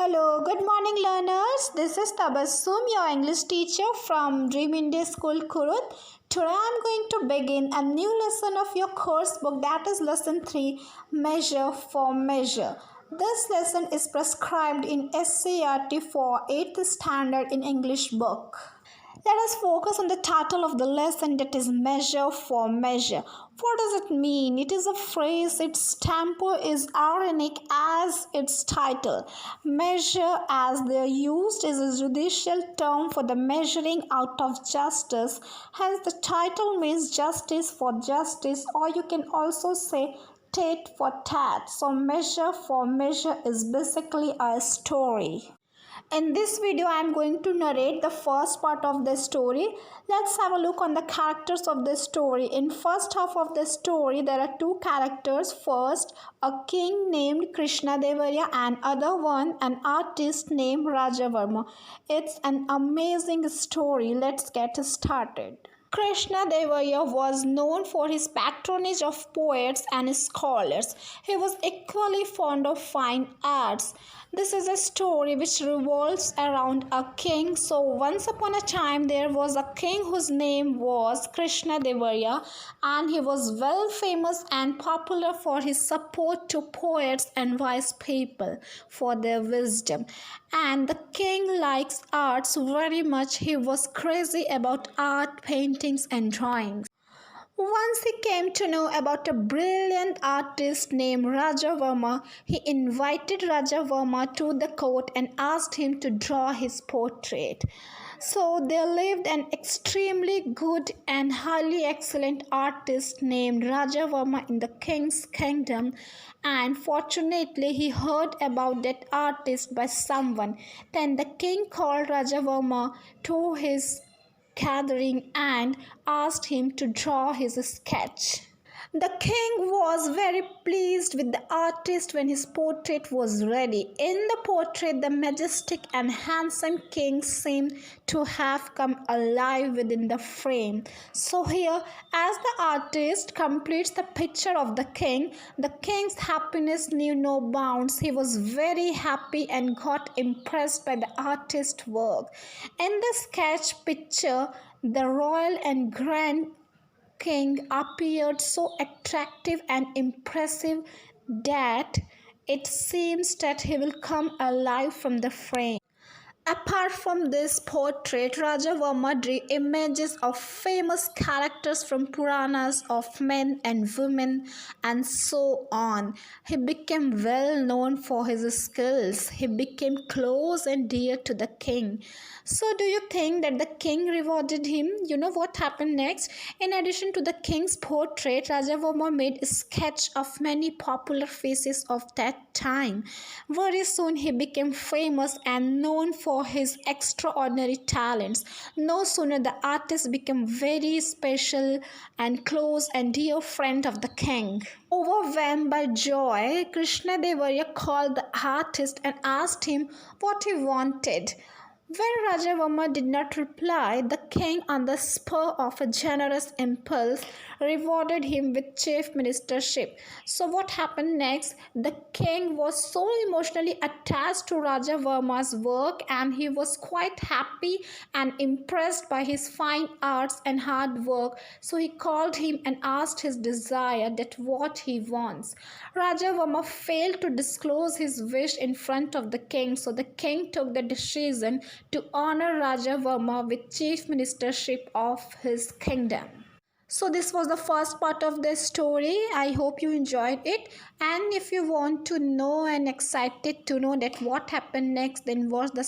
Hello, good morning learners. This is Tabassum, your English teacher from Dream India School KURUD. Today I am going to begin a new lesson of your course book, that is lesson 3, Measure for Measure. This lesson is prescribed in SCERT for 8th standard in English book. Let us focus on the title of the lesson, that is Measure for Measure. What does it mean? It is a phrase, its tempo is ironic as its title. Measure, as they are used, is a judicial term for the measuring out of justice. Hence the title means justice for justice, or you can also say tit for tat. So Measure for Measure is basically a story. In this video, I am going to narrate the first part of the story. Let's have a look on the characters of the story. In first half of the story, there are two characters. First, a king named Krishnadevarya and other one, an artist named Rajavarma. It's an amazing story. Let's get started. Krishnadevarya was known for his patronage of poets and scholars. He was equally fond of fine arts. This is a story which revolves around a king. So once upon a time there was a king whose name was Krishnadevarya, and he was well famous and popular for his support to poets and wise people for their wisdom. And the king likes arts very much. He was crazy about art, paintings and drawings. Once he came to know about a brilliant artist named Rajavarma. He invited Rajavarma to the court and asked him to draw his portrait. So there lived an extremely good and highly excellent artist named Rajavarma in the king's kingdom, and fortunately he heard about that artist by someone. Then the king called Rajavarma to his gathering and asked him to draw his sketch. The king was very pleased with the artist when his portrait was ready. In the portrait, the majestic and handsome king seemed to have come alive within the frame. So here, as the artist completes the picture of the king's happiness knew no bounds. He was very happy and got impressed by the artist's work. In the sketch picture, the royal and grand king appeared so attractive and impressive that it seems that he will come alive from the frame. Apart from this portrait, Rajavarma drew images of famous characters from Puranas of men and women and so on. He became well known for his skills. He became close and dear to the king. So do you think that the king rewarded him? You know what happened next? In addition to the king's portrait, Rajavarma made a sketch of many popular faces of that time. Very soon he became famous and known for his extraordinary talents. No sooner the artist became very special and close and dear friend of the king. Overwhelmed by joy, Krishnadevarya called the artist and asked him what he wanted. When Rajavarma did not reply, the king, on the spur of a generous impulse, rewarded him with chief ministership. So what happened next? The king was so emotionally attached to Rajavarma's work, and he was quite happy and impressed by his fine arts and hard work. So he called him and asked his desire, that what he wants. Rajavarma failed to disclose his wish in front of the king, so the king took the decision to honor Rajavarma with chief ministership of his kingdom. So this was the first part of the story. I hope you enjoyed it, and if you want to know and excited to know that what happened next, then watch the